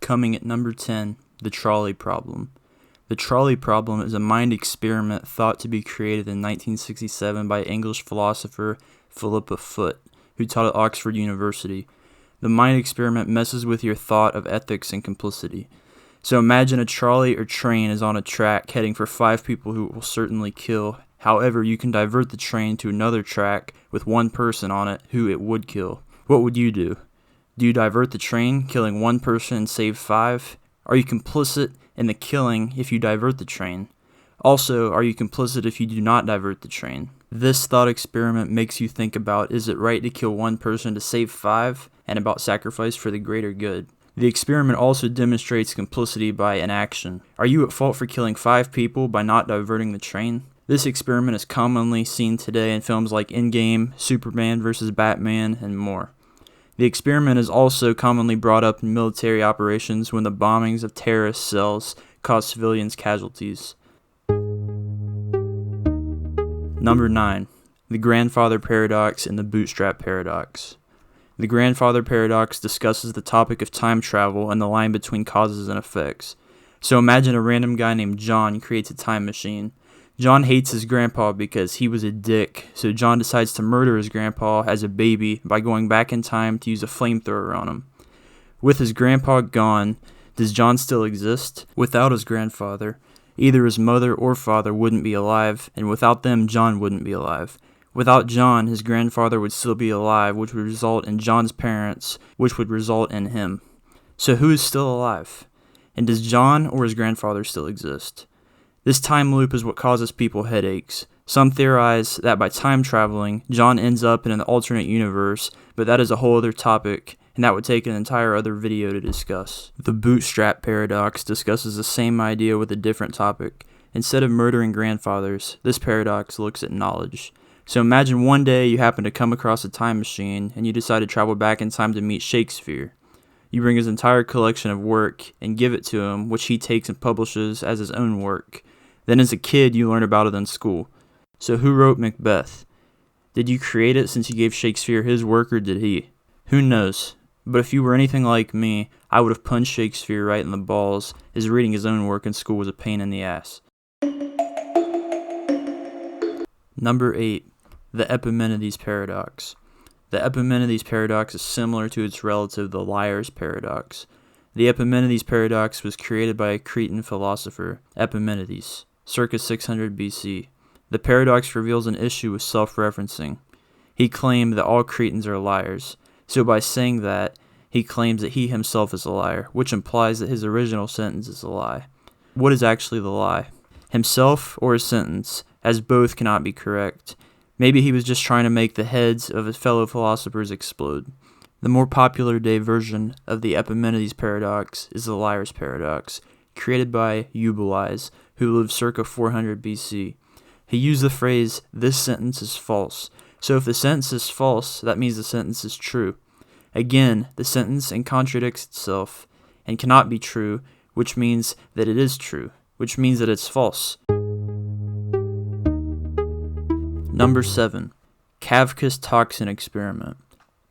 Coming at number 10, the trolley problem. The trolley problem is a mind experiment thought to be created in 1967 by English philosopher Philippa Foot, who taught at Oxford University. The mind experiment messes with your thought of ethics and complicity. So imagine a trolley or train is on a track heading for 5 people who it will certainly kill. However, you can divert the train to another track with 1 person on it who it would kill. What would you do? Do you divert the train, killing 1 person and save 5? Are you complicit in the killing if you divert the train? Also, are you complicit if you do not divert the train? This thought experiment makes you think about, is it right to kill 1 person to save 5, and about sacrifice for the greater good. The experiment also demonstrates complicity by inaction. Are you at fault for killing 5 people by not diverting the train? This experiment is commonly seen today in films like Endgame, Superman vs. Batman, and more. The experiment is also commonly brought up in military operations when the bombings of terrorist cells cause civilians casualties. Number 9. The grandfather paradox and the bootstrap paradox. The grandfather paradox discusses the topic of time travel and the line between causes and effects. So imagine a random guy named John creates a time machine. John hates his grandpa because he was a dick, so John decides to murder his grandpa as a baby by going back in time to use a flamethrower on him. With his grandpa gone, does John still exist? Without his grandfather, either his mother or father wouldn't be alive, and without them, John wouldn't be alive. Without John, his grandfather would still be alive, which would result in John's parents, which would result in him. So who is still alive? And does John or his grandfather still exist? This time loop is what causes people headaches. Some theorize that by time traveling, John ends up in an alternate universe, but that is a whole other topic, and that would take an entire other video to discuss. The bootstrap paradox discusses the same idea with a different topic. Instead of murdering grandfathers, this paradox looks at knowledge. So imagine one day you happen to come across a time machine, and you decide to travel back in time to meet Shakespeare. You bring his entire collection of work and give it to him, which he takes and publishes as his own work. Then as a kid, you learn about it in school. So who wrote Macbeth? Did you create it since you gave Shakespeare his work, or did he? Who knows? But if you were anything like me, I would have punched Shakespeare right in the balls, as reading his own work in school was a pain in the ass. Number 8. The Epimenides paradox. The Epimenides paradox is similar to its relative, the liar's paradox. The Epimenides paradox was created by a Cretan philosopher, Epimenides, circa 600 BC. The paradox reveals an issue with self-referencing. He claimed that all Cretans are liars, so by saying that, he claims that he himself is a liar, which implies that his original sentence is a lie. What is actually the lie? Himself or his sentence, as both cannot be correct. Maybe he was just trying to make the heads of his fellow philosophers explode. The more popular day version of the Epimenides paradox is the liar's paradox, created by Eubulides, who lived circa 400 BC. He used the phrase, "this sentence is false." So if the sentence is false, that means the sentence is true. Again, the sentence contradicts itself and cannot be true, which means that it is true, which means that it's false. Number 7. Kafka's toxin experiment.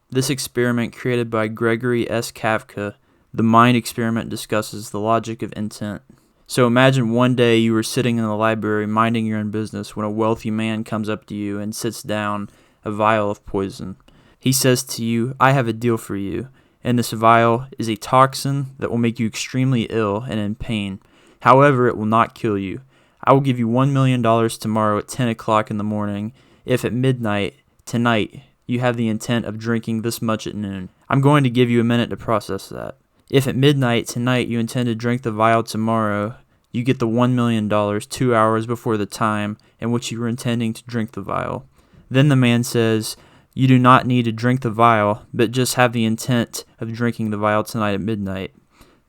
This experiment, created by Gregory S. Kafka, the mind experiment discusses the logic of intent. So imagine one day you were sitting in the library minding your own business when a wealthy man comes up to you and sits down a vial of poison. He says to you, "I have a deal for you, and this vial is a toxin that will make you extremely ill and in pain. However, it will not kill you. I will give you $1 million tomorrow at 10 o'clock in the morning if at midnight tonight you have the intent of drinking this much at noon. I'm going to give you a minute to process that. If at midnight tonight you intend to drink the vial tomorrow, you get the $1 million 2 hours before the time in which you were intending to drink the vial." Then the man says, "You do not need to drink the vial, but just have the intent of drinking the vial tonight at midnight."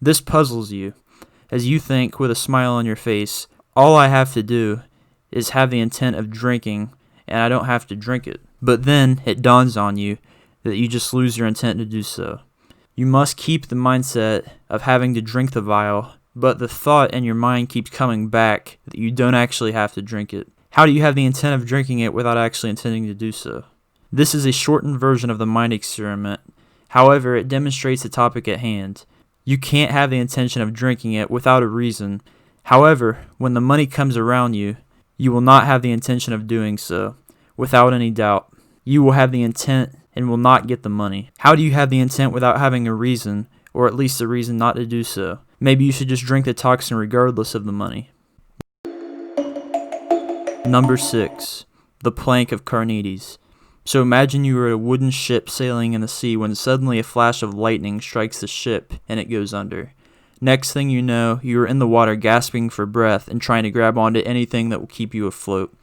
This puzzles you, as you think with a smile on your face, all I have to do is have the intent of drinking, and I don't have to drink it. But then it dawns on you that you just lose your intent to do so. You must keep the mindset of having to drink the vial, but the thought in your mind keeps coming back that you don't actually have to drink it. How do you have the intent of drinking it without actually intending to do so? This is a shortened version of the mind experiment. However, it demonstrates the topic at hand. You can't have the intention of drinking it without a reason. However, when the money comes around you, you will not have the intention of doing so, without any doubt. You will have the intent and will not get the money. How do you have the intent without having a reason, or at least a reason not to do so? Maybe you should just drink the toxin regardless of the money. Number 6. The Plank of Carneades. So imagine you are a wooden ship sailing in the sea when suddenly a flash of lightning strikes the ship and it goes under. Next thing you know, you are in the water gasping for breath and trying to grab onto anything that will keep you afloat.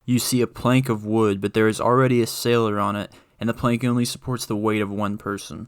You see a plank of wood, but there is already a sailor on it, and the plank only supports the weight of one person.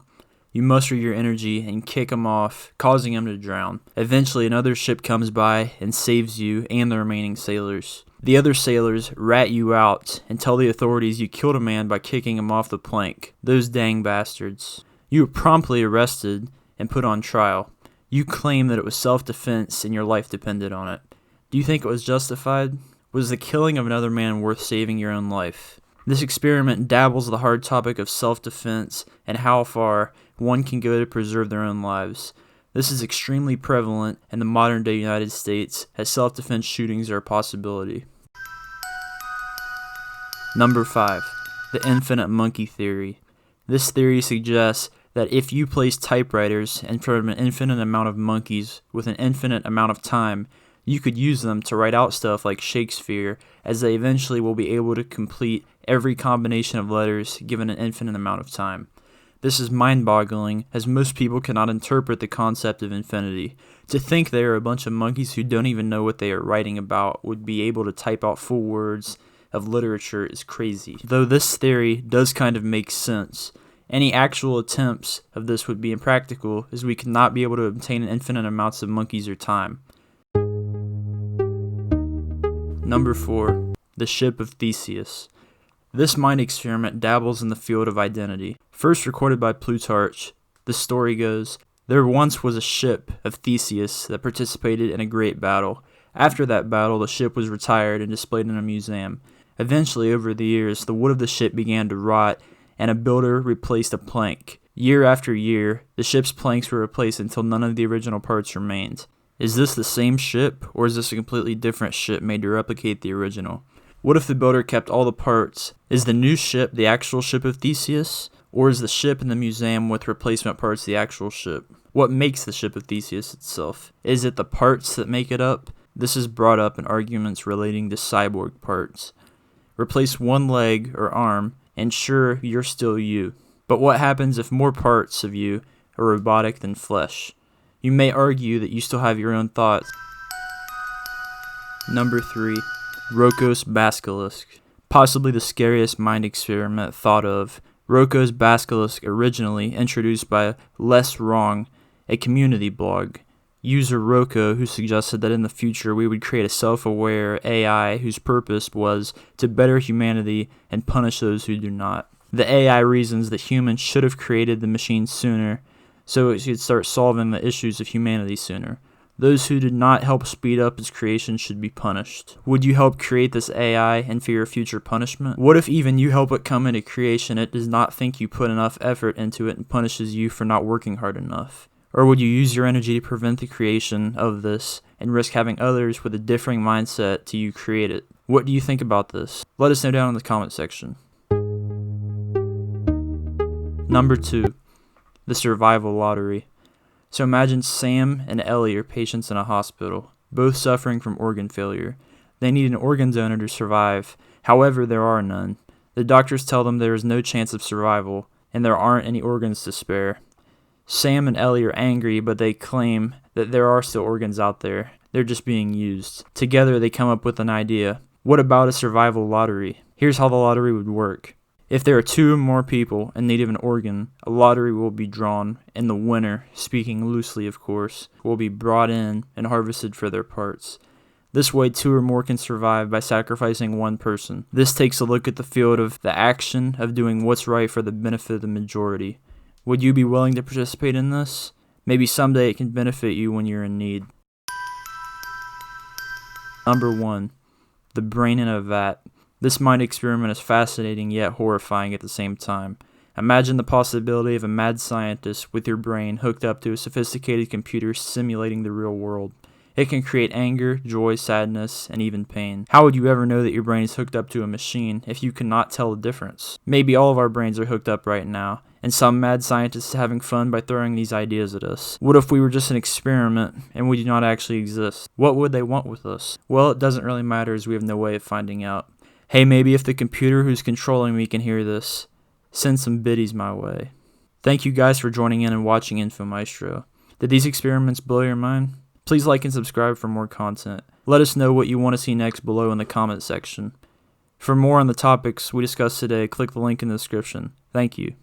You muster your energy and kick him off, causing him to drown. Eventually, another ship comes by and saves you and the remaining sailors. The other sailors rat you out and tell the authorities you killed a man by kicking him off the plank. Those dang bastards. You are promptly arrested and put on trial. You claim that it was self-defense and your life depended on it. Do you think it was justified? Was the killing of another man worth saving your own life? This experiment dabbles the hard topic of self-defense and how far one can go to preserve their own lives. This is extremely prevalent in the modern-day United States, as self-defense shootings are a possibility. Number 5. The infinite monkey theory. This theory suggests that if you place typewriters in front of an infinite amount of monkeys with an infinite amount of time, you could use them to write out stuff like Shakespeare, as they eventually will be able to complete every combination of letters given an infinite amount of time. This is mind-boggling, as most people cannot interpret the concept of infinity. To think they are a bunch of monkeys who don't even know what they are writing about would be able to type out full words of literature is crazy. Though this theory does kind of make sense, any actual attempts of this would be impractical, as we could not be able to obtain infinite amounts of monkeys or time. Number 4. The Ship of Theseus. This mind experiment dabbles in the field of identity. First recorded by Plutarch, the story goes, there once was a ship of Theseus that participated in a great battle. After that battle, the ship was retired and displayed in a museum. Eventually, over the years, the wood of the ship began to rot, and a builder replaced a plank. Year after year, the ship's planks were replaced until none of the original parts remained. Is this the same ship, or is this a completely different ship made to replicate the original? What if the builder kept all the parts? Is the new ship the actual ship of Theseus? Or is the ship in the museum with replacement parts the actual ship? What makes the ship of Theseus itself? Is it the parts that make it up? This is brought up in arguments relating to cyborg parts. Replace one leg or arm, and sure, you're still you. But what happens if more parts of you are robotic than flesh? You may argue that you still have your own thoughts. Number 3. Rocco's Basilisk. Possibly the scariest mind experiment thought of. Rocco's Basilisk, originally introduced by Less Wrong, a community blog. User Rocco, who suggested that in the future we would create a self-aware AI whose purpose was to better humanity and punish those who do not. The AI reasons that humans should have created the machine sooner, so it could start solving the issues of humanity sooner. Those who did not help speed up its creation should be punished. Would you help create this AI and fear future punishment? What if even you help it come into creation, it does not think you put enough effort into it and punishes you for not working hard enough? Or would you use your energy to prevent the creation of this and risk having others with a differing mindset to you create it? What do you think about this? Let us know down in the comment section. Number 2. The Survival Lottery. So imagine Sam and Ellie are patients in a hospital, both suffering from organ failure. They need an organ donor to survive, however there are none. The doctors tell them there is no chance of survival, and there aren't any organs to spare. Sam and Ellie are angry, but they claim that there are still organs out there. They're just being used. Together they come up with an idea. What about a survival lottery? Here's how the lottery would work. If there are 2 or more people in need of an organ, a lottery will be drawn, and the winner, speaking loosely of course, will be brought in and harvested for their parts. This way 2 or more can survive by sacrificing one person. This takes a look at the field of the action of doing what's right for the benefit of the majority. Would you be willing to participate in this? Maybe someday it can benefit you when you're in need. Number 1. The brain in a vat. This mind experiment is fascinating yet horrifying at the same time. Imagine the possibility of a mad scientist with your brain hooked up to a sophisticated computer simulating the real world. It can create anger, joy, sadness, and even pain. How would you ever know that your brain is hooked up to a machine if you cannot tell the difference? Maybe all of our brains are hooked up right now, and some mad scientist is having fun by throwing these ideas at us. What if we were just an experiment and we do not actually exist? What would they want with us? Well, it doesn't really matter as we have no way of finding out. Hey, maybe if the computer who's controlling me can hear this, send some biddies my way. Thank you guys for joining in and watching Info Maestro. Did these experiments blow your mind? Please like and subscribe for more content. Let us know what you want to see next below in the comment section. For more on the topics we discussed today, click the link in the description. Thank you.